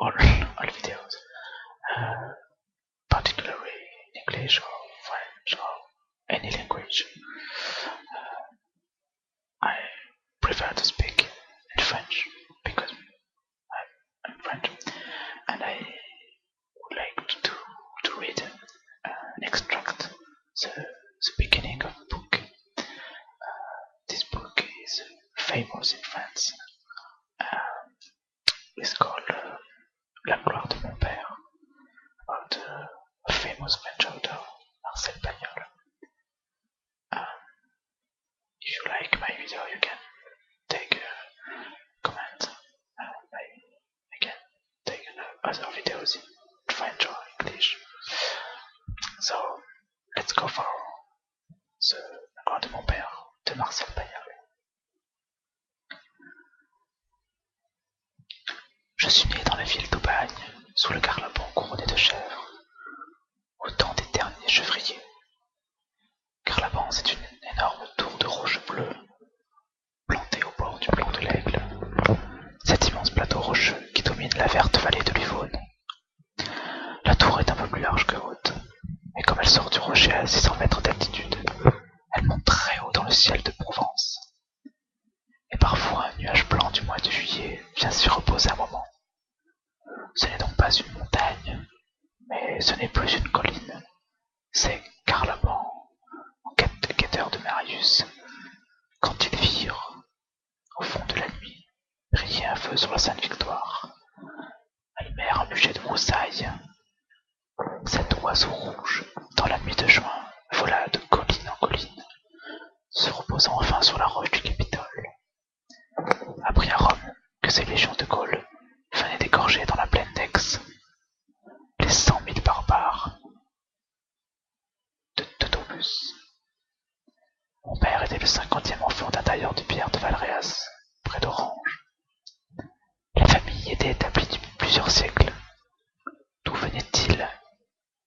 all videos, uh, particularly in English or French or any language. I prefer to speak in French because I'm French, and I would like to read an extract, the beginning of a book. This book is famous in France. It's called La gloire de mon père, about a famous French author, Marcel Pagnol. If you like my video, you can take a comment. I can take other videos in French or English. So let's go for the La gloire de mon père de Marcel Pagnol. Je suis né dans la ville d'Aubagne, sous le carlapon couronné de chèvres, au temps des derniers chevriers. Carlaban, c'est une énorme tour de roche bleue, plantée au bord du plan de l'Aigle, cet immense plateau rocheux qui domine la verte vallée de l'Yvonne. La tour est un peu plus large que haute, mais comme elle sort du rocher à 600 mètres d'altitude, elle monte très haut dans le ciel de Provence. Et parfois un nuage blanc du mois de juillet vient s'y reposer un moment. Ce n'est donc pas une montagne, mais ce n'est plus une colline, c'est Carlaban, en quête de quêteurs de Marius, quand ils virent, au fond de la nuit, briller un feu sur la Sainte-Victoire. Allumèrent un bûcher de broussailles. Cet oiseau rouge, dans la nuit de juin, vola de colline en colline, se reposant enfin sur la roche du Capitole. Apprit à Rome que ces légions de Gaulle venaient d'égorger dans la plaine d'Aix les 100 000 barbares de Teutoburg. Mon père était le 50e enfant d'un tailleur de pierre de Valréas, près d'Orange. La famille était établie depuis plusieurs siècles. D'où venait-il?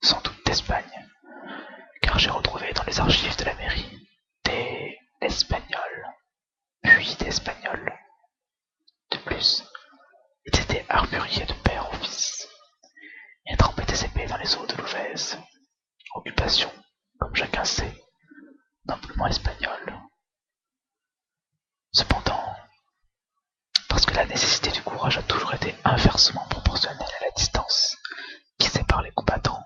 Sans doute d'Espagne, car j'ai retrouvé dans les archives de la mairie des Espagnols, puis des Espagnols. De plus, ils étaient armuriers de père en fils, et trempaient des épées dans les eaux de l'Ouvèze. Occupation, comme chacun sait, noblement espagnole. Cependant, parce que la nécessité du courage a toujours été inversement proportionnelle à la distance qui sépare les combattants,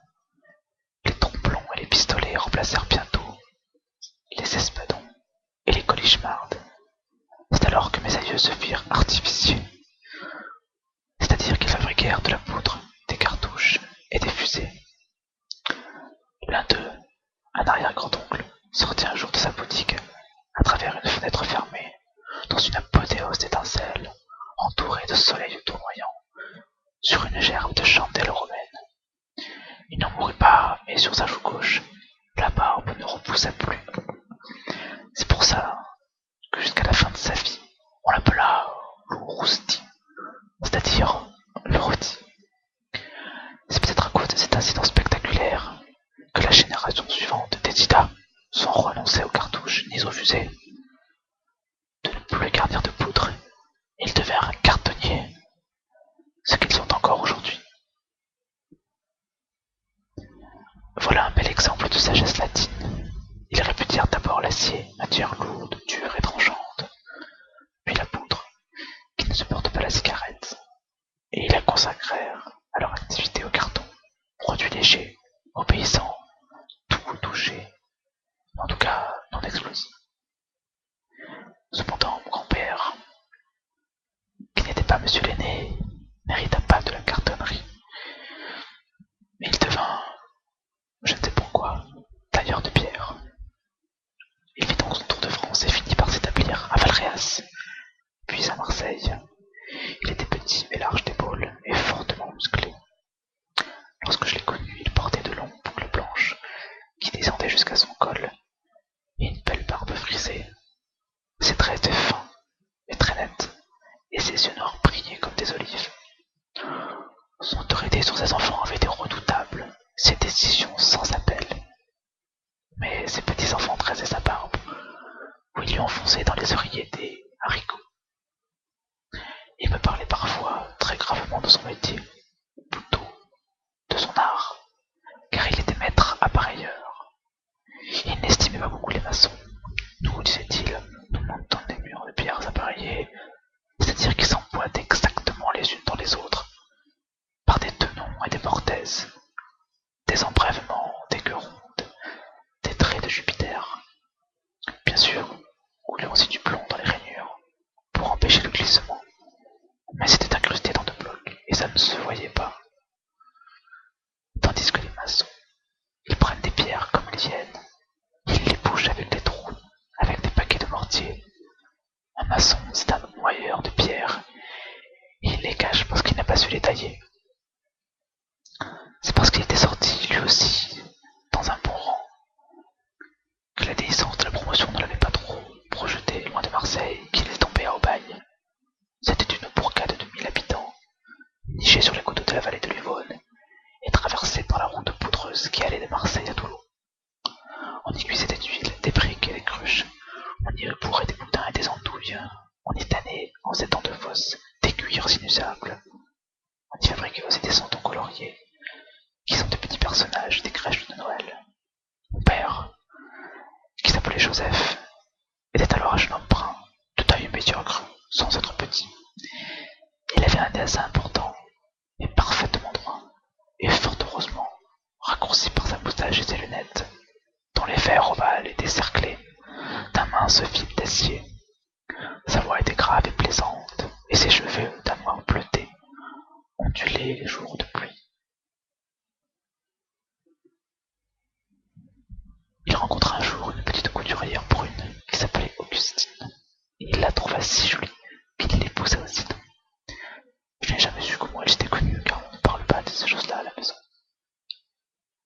les tromblons et les pistolets remplacèrent bientôt les espadons et les colichmardes. C'est alors que mes aïeux se firent artificiers, c'est-à-dire qu'ils fabriquèrent de la poudre, des cartouches et des fusées. L'un d'eux, un arrière-grand-oncle, sortit un jour de sa boutique, à travers une fenêtre fermée, dans une apothéose d'étincelles, entourée de soleils tournoyants, sur une gerbe de chandelles romaines. Il n'en mourut pas, mais sur sa joue gauche, la barbe ne repoussa plus. C'est pour ça que jusqu'à la fin de sa vie, on l'appela Rousti, c'est-à-dire le rôti. C'est peut-être à cause de cet incident spectaculaire que la génération suivante décida, sans renoncer aux cartouches ni aux fusées, de ne plus garnir de poudre. Ils devinrent cartonniers, ce qu'ils sont encore aujourd'hui. Voilà un bel exemple de sagesse latine. Ils répudièrent d'abord l'acier, matière lourde, dure et tranchante, puis la poudre, qui ne supporte pas la cigarette, et ils la consacrèrent à leur activité au carton, produit léger, obéissant, tout touché, en tout cas non explosif. Cependant, mon grand-père, qui n'était pas monsieur l'aîné, n'hérita pas de la cartonnerie, mais il devint, je ne sais pourquoi, tailleur de pierre. Il fit donc son tour de France et finit par s'établir à Valréas, puis à Marseille. Il était petit mais large d'épaules et fortement musclé. Lorsque je l'ai connu, il portait de longues boucles blanches qui descendaient jusqu'à son col et une belle barbe frisée. Ses traits étaient fins et très nets, et ses yeux noirs brillaient comme des olives. Son autorité sur ses enfants avait été redoutable, ses décisions sans appel. Mais ses petits-enfants traisaient sa barbe, où il lui enfonçait dans les oreillers des haricots. Il me parlait parfois très très gravement de son métier, ou plutôt de son art, car il était maître appareilleur. Il n'estimait pas beaucoup les maçons. Nous, disait-il, nous montons des murs de pierres appareillées, c'est-à-dire qui s'emboîtent exactement les unes dans les autres, par des tenons et des mortaises, des embrèvements, des queues rondes, des traits de Jupiter. Bien sûr, coulions aussi du plomb dans les rainures, pour empêcher le glissement, mais c'était incrusté dans de blocs, et ça ne se voyait pas. Tandis que les maçons, ils prennent des pierres comme les hyènes, ils les bouchent avec des trous, avec des paquets de mortier. Un maçon, c'est un noyeur de pierres, et il les cache parce qu'il n'a pas su les tailler. C'est parce qu'il était sorti, lui aussi, dans un bon rang, que la déhiscence de la promotion ne l'avait pas trop projeté loin de Marseille, qu'il est tombé à Aubagne. C'était une bourgade de 1000 habitants, nichée sur les côtes de la vallée de l'Yvonne, et traversée par la route poudreuse qui allait de Marseille à Toulon. On y cuisait des tuiles, des briques et des cruches, on y bourrait des boudins et des andouilles, on y tannait, en ces temps de fosse, des cuirs inusables. On y fabriquait aussi des santons coloriés, qui sont de petits personnages des crèches de Noël. Mon père, qui s'appelait Joseph, était alors un jeune homme brun, de taille médiocre, sans être petit. Il avait un nez assez important, et parfaitement droit, et fort heureusement raccourci par sa moustache et ses lunettes, dont les verres ovales étaient cerclés d'un mince fil d'acier. Sa voix était grave et plaisante, et ses cheveux d'un noir bleuté ondulaient les jours de pluie. Il rencontra un jour une petite couturière brune qui s'appelait Augustine, et il la trouva si jolie qu'il l'épousa aussitôt. Je n'ai jamais su comment elle s'était connue, car on ne parle pas de ces choses-là à la maison.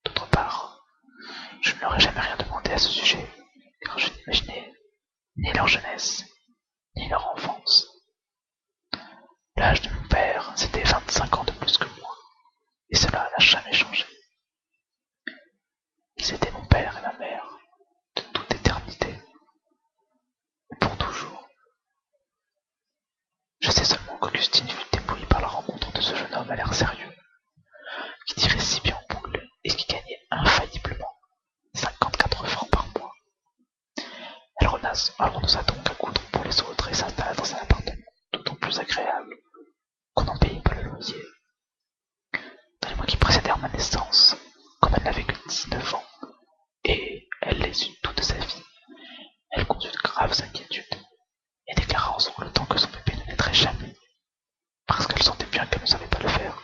D'autre part, je ne leur ai jamais rien demandé à ce sujet, car je n'imaginais ni leur jeunesse, ni leur enfance. L'âge de mon père, c'était 25 ans de plus que moi, et cela n'a jamais changé. Ils étaient mon père et ma mère, de toute éternité, et pour toujours. Je sais seulement qu'Augustine fut éblouie par la rencontre de ce jeune homme à l'air sérieux, qui tirait si bien en boule et qui gagnait infailliblement 54 francs par mois. Elle renonça donc à coudre pour les autres et s'installa dans un appartement d'autant plus agréable qu'on n'en payait pas le loyer. Dans les mois qui précédèrent ma naissance, comme elle n'avait que 19 ans, et elle les eut toute sa vie, elle conçut de graves inquiétudes et déclara en sanglotant que son bébé ne naîtrait jamais, parce qu'elle sentait bien qu'elle ne savait pas le faire.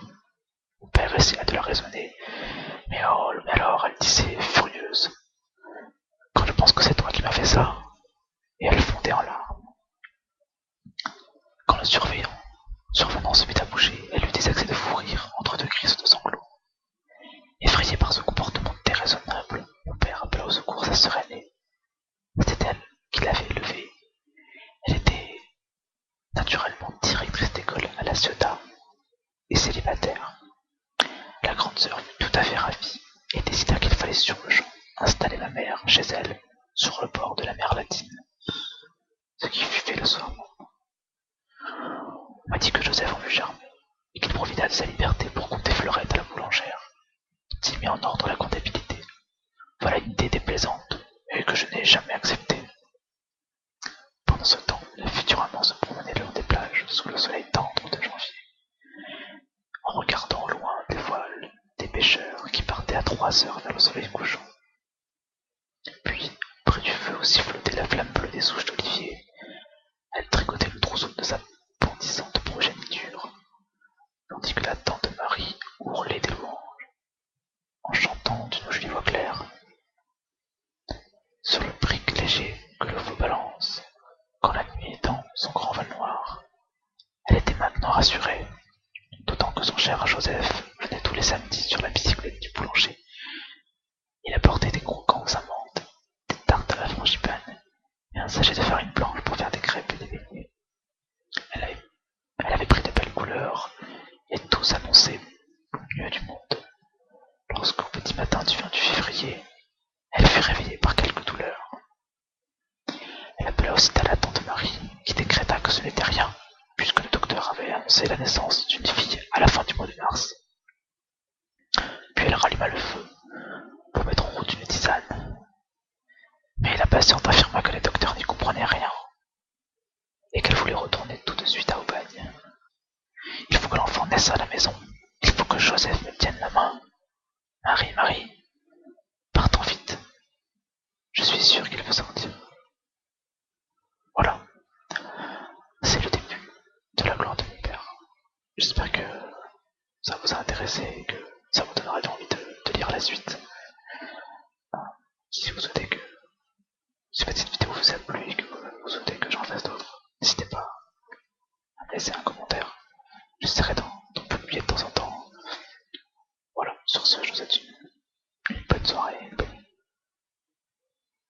Mon père essaya de la raisonner, mais alors, elle disait, furieuse, quand je pense que c'est toi qui m'as fait ça, et elle fondait en larmes. Quand le survenant se mit à bouger, elle eut des accès de fou rire entre deux crises de sanglots. Effrayé par ce comportement déraisonnable, mon père appela au secours sa sœur aînée. C'était elle qui l'avait élevée. Elle était naturellement directrice d'école à La Ciotat et célibataire. La grande sœur fut tout à fait ravie et décida qu'il fallait sur le champ installer ma mère chez elle, sur le bord de la mer Latine. Ce qui fut fait le soir même. On m'a dit que Joseph en fut charmé et qu'il profita de sa liberté pour compter Fleurette à la boulangère. Il mit en ordre la comptabilité. Voilà une idée déplaisante et que je n'ai jamais acceptée. Pendant ce temps, le futur amant se promenait le long des plages sous le soleil tendre de janvier, en regardant au loin des voiles des pêcheurs qui partaient à 3 heures vers le soleil couchant. Puis, près du feu aussi flottait la flamme bleue des souches d'olivier. Elle tricotait le trousseau de sa bondissante progéniture, tandis que la tante Marie hurlait des louanges, en chantant d'une jolie voix claire. Sur le brick léger que le feu balance, quand la nuit étend son grand voile noir. Elle était maintenant rassurée, d'autant que son cher Joseph venait tous les samedis sur la bicyclette du boulanger. Il apportait des croquants aux amandes, des tartes à la frangipane et un sachet de farine blanche pour faire des crêpes et des beignets. Elle avait pris de belles couleurs et tout s'annonçait au mieux du monde. Lorsqu'au petit matin du 28 février, elle fut réveillée par quelques douleurs. Elle appela aussitôt la tante Marie, qui décréta que ce n'était rien, puisque le docteur avait annoncé la naissance d'une fille à la fin du mois de mars. Puis elle ralluma le feu pour mettre en route une tisane. Mais la patiente affirma que les docteurs n'y comprenaient rien et qu'elle voulait retourner tout de suite à Aubagne. Il faut que l'enfant naisse à la maison. Il faut que Joseph me tienne la main. Marie, Marie, partons vite. Je suis sûr qu'il veut sortir. Voilà, c'est le début de la gloire de mon père. J'espère que ça vous a intéressé et que ça vous donnera envie de lire la suite. Si vous souhaitez que cette vidéo vous a plu et que vous souhaitez que j'en fasse d'autres, n'hésitez pas à me laisser un commentaire. J'essaierai d'en publier de temps en temps. Voilà, sur ce, je vous souhaite une bonne soirée.